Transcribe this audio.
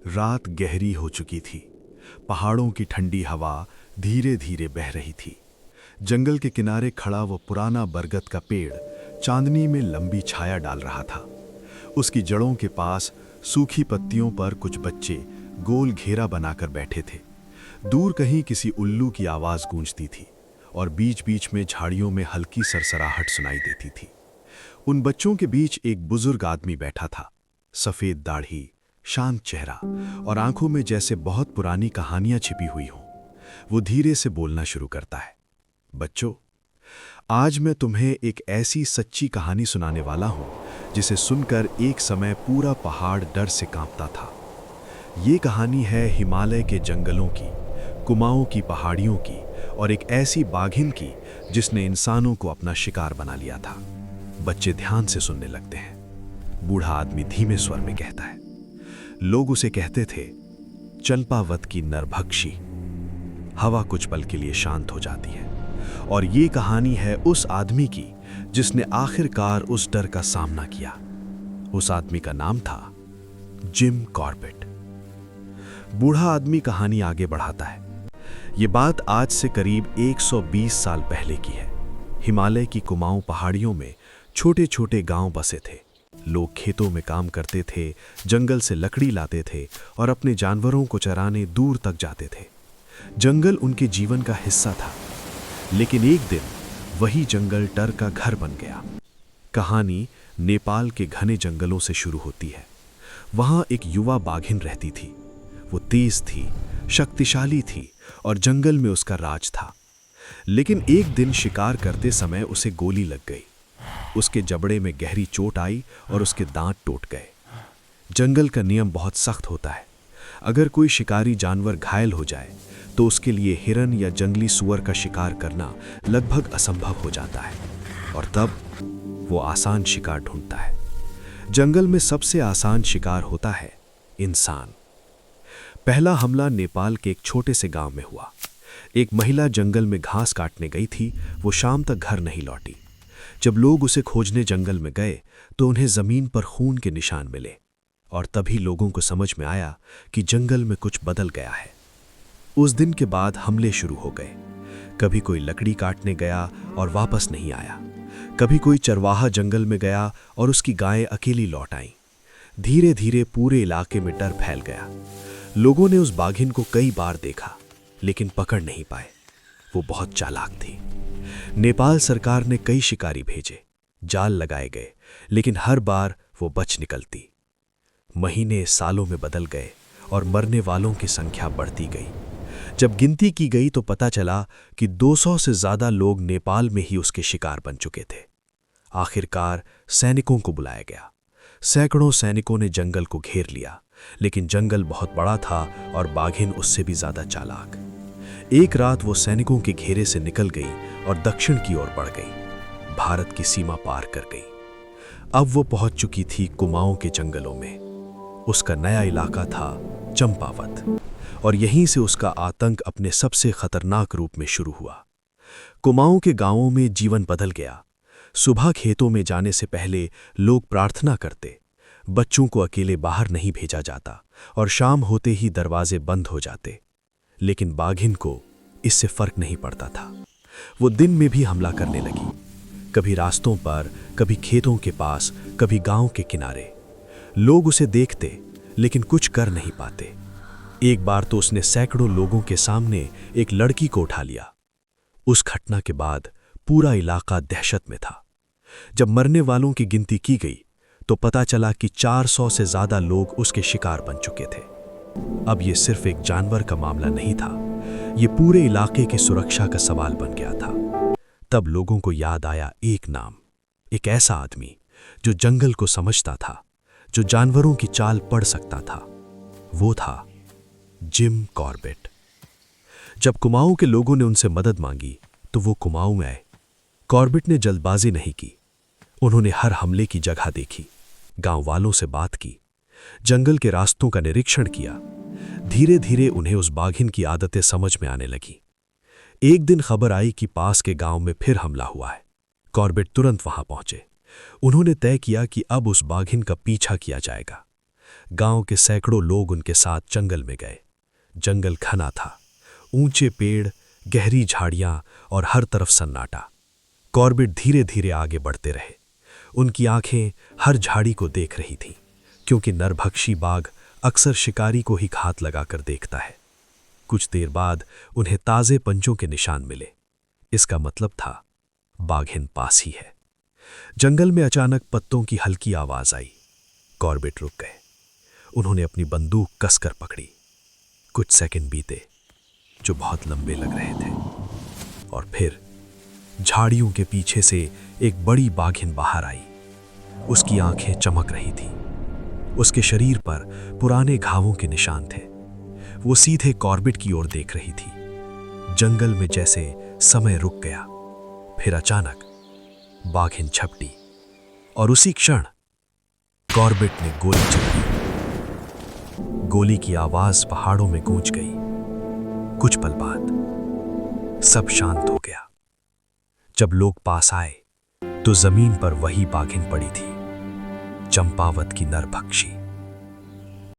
रात गहरी हो चुकी थी। पहाड़ों की ठंडी हवा धीरे धीरे बह रही थी। जंगल के किनारे खड़ा वो पुराना बरगद का पेड़ चांदनी में लंबी छाया डाल रहा था। उसकी जड़ों के पास सूखी पत्तियों पर कुछ बच्चे गोल घेरा बनाकर बैठे थे। दूर कहीं किसी उल्लू की आवाज़ गूंजती थी और बीच बीच में झाड़ियों में हल्की सरसराहट सुनाई देती थी। उन बच्चों के बीच एक बुजुर्ग आदमी बैठा था। सफ़ेद दाढ़ी, शांत चेहरा और आंखों में जैसे बहुत पुरानी कहानियां छिपी हुई हों। वो धीरे से बोलना शुरू करता है। बच्चों, आज मैं तुम्हें एक ऐसी सच्ची कहानी सुनाने वाला हूं जिसे सुनकर एक समय पूरा पहाड़ डर से कांपता था। ये कहानी है हिमालय के जंगलों की, कुमाऊं की पहाड़ियों की और एक ऐसी बाघिन की जिसने इंसानों को अपना शिकार बना लिया था। बच्चे ध्यान से सुनने लगते हैं। बूढ़ा आदमी धीमे स्वर में कहता है, लोग उसे कहते थे चंपावत की नरभक्षी। हवा कुछ पल के लिए शांत हो जाती है और ये कहानी है उस आदमी की जिसने आखिरकार उस डर का सामना किया। उस आदमी का नाम था जिम कॉर्बेट। बूढ़ा आदमी कहानी आगे बढ़ाता है। ये बात आज से करीब 120 साल पहले की है। हिमालय की कुमाऊं पहाड़ियों में छोटे छोटे गांव बसे थे। लोग खेतों में काम करते थे, जंगल से लकड़ी लाते थे और अपने जानवरों को चराने दूर तक जाते थे। जंगल उनके जीवन का हिस्सा था। लेकिन एक दिन वही जंगल डर का घर बन गया। कहानी नेपाल के घने जंगलों से शुरू होती है। वहां एक युवा बाघिन रहती थी। वो तेज थी, शक्तिशाली थी और जंगल में उसका राज था। लेकिन एक दिन शिकार करते समय उसे गोली लग गई। उसके जबड़े में गहरी चोट आई और उसके दांत टूट गए। जंगल का नियम बहुत सख्त होता है। अगर कोई शिकारी जानवर घायल हो जाए तो उसके लिए हिरन या जंगली सुअर का शिकार करना लगभग असंभव हो जाता है और तब वो आसान शिकार ढूंढता है। जंगल में सबसे आसान शिकार होता है इंसान। पहला हमला नेपाल के एक छोटे से गांव में हुआ। एक महिला जंगल में घास काटने गई थी। वो शाम तक घर नहीं लौटी। जब लोग उसे खोजने जंगल में गए तो उन्हें जमीन पर खून के निशान मिले और तभी लोगों को समझ में आया कि जंगल में कुछ बदल गया है। उस दिन के बाद हमले शुरू हो गए। कभी कोई लकड़ी काटने गया और वापस नहीं आया। कभी कोई चरवाहा जंगल में गया और उसकी गायें अकेली लौट आईं। धीरे धीरे पूरे इलाके में डर फैल गया। लोगों ने उस बाघिन को कई बार देखा लेकिन पकड़ नहीं पाए। वो बहुत चालाक थी। नेपाल सरकार ने कई शिकारी भेजे, जाल लगाए गए, लेकिन हर बार वो बच निकलती। महीने सालों में बदल गए और मरने वालों की संख्या बढ़ती गई। जब गिनती की गई तो पता चला कि 200 से ज्यादा लोग नेपाल में ही उसके शिकार बन चुके थे। आखिरकार सैनिकों को बुलाया गया। सैकड़ों सैनिकों ने जंगल को घेर लिया, लेकिन जंगल बहुत बड़ा था और बाघिन उससे भी ज्यादा चालाक। एक रात वो सैनिकों के घेरे से निकल गई और दक्षिण की ओर बढ़ गई। भारत की सीमा पार कर गई। अब वो पहुंच चुकी थी कुमाऊं के जंगलों में। उसका नया इलाका था चंपावत और यहीं से उसका आतंक अपने सबसे खतरनाक रूप में शुरू हुआ। कुमाऊं के गांवों में जीवन बदल गया। सुबह खेतों में जाने से पहले लोग प्रार्थना करते। बच्चों को अकेले बाहर नहीं भेजा जाता और शाम होते ही दरवाजे बंद हो जाते। लेकिन बाघिन को इससे फर्क नहीं पड़ता था। वो दिन में भी हमला करने लगी, कभी रास्तों पर, कभी खेतों के पास, कभी गांव के किनारे। लोग उसे देखते लेकिन कुछ कर नहीं पाते। एक बार तो उसने सैकड़ों लोगों के सामने एक लड़की को उठा लिया। उस घटना के बाद पूरा इलाका दहशत में था। जब मरने वालों की गिनती की गई तो पता चला कि 400 से ज्यादा लोग उसके शिकार बन चुके थे। अब ये सिर्फ एक जानवर का मामला नहीं था, ये पूरे इलाके की सुरक्षा का सवाल बन गया था। तब लोगों को याद आया एक नाम, एक ऐसा आदमी जो जंगल को समझता था, जो जानवरों की चाल पढ़ सकता था। वो था जिम कॉर्बेट। जब कुमाऊं के लोगों ने उनसे मदद मांगी तो वो कुमाऊं में आए। कॉर्बेट ने जल्दबाजी नहीं की। उन्होंने हर हमले की जगह देखी, गांव वालों से बात की, जंगल के रास्तों का निरीक्षण किया। धीरे धीरे उन्हें उस बाघिन की आदतें समझ में आने लगी। एक दिन खबर आई कि पास के गांव में फिर हमला हुआ है। कॉर्बेट तुरंत वहां पहुंचे। उन्होंने तय किया कि अब उस बाघिन का पीछा किया जाएगा। गांव के सैकड़ों लोग उनके साथ जंगल में गए। जंगल घना था, ऊंचे पेड़, गहरी झाड़ियां और हर तरफ सन्नाटा। कॉर्बेट धीरे धीरे आगे बढ़ते रहे। उनकी आंखें हर झाड़ी को देख रही थीं, क्योंकि नरभक्षी बाघ अक्सर शिकारी को ही घात लगाकर देखता है। कुछ देर बाद उन्हें ताजे पंजों के निशान मिले। इसका मतलब था बाघिन पास ही है। जंगल में अचानक पत्तों की हल्की आवाज आई। कॉर्बेट रुक गए। उन्होंने अपनी बंदूक कसकर पकड़ी। कुछ सेकंड बीते जो बहुत लंबे लग रहे थे, और फिर झाड़ियों के पीछे से एक बड़ी बाघिन बाहर आई। उसकी आंखें चमक रही थीं। उसके शरीर पर पुराने घावों के निशान थे। वो सीधे कॉर्बेट की ओर देख रही थी। जंगल में जैसे समय रुक गया। फिर अचानक बाघिन झपटी और उसी क्षण कॉर्बेट ने गोली चलाई। गोली की आवाज पहाड़ों में गूंज गई। कुछ पल बाद सब शांत हो गया। जब लोग पास आए तो जमीन पर वही बाघिन पड़ी थी, चंपावत की नरभक्षी।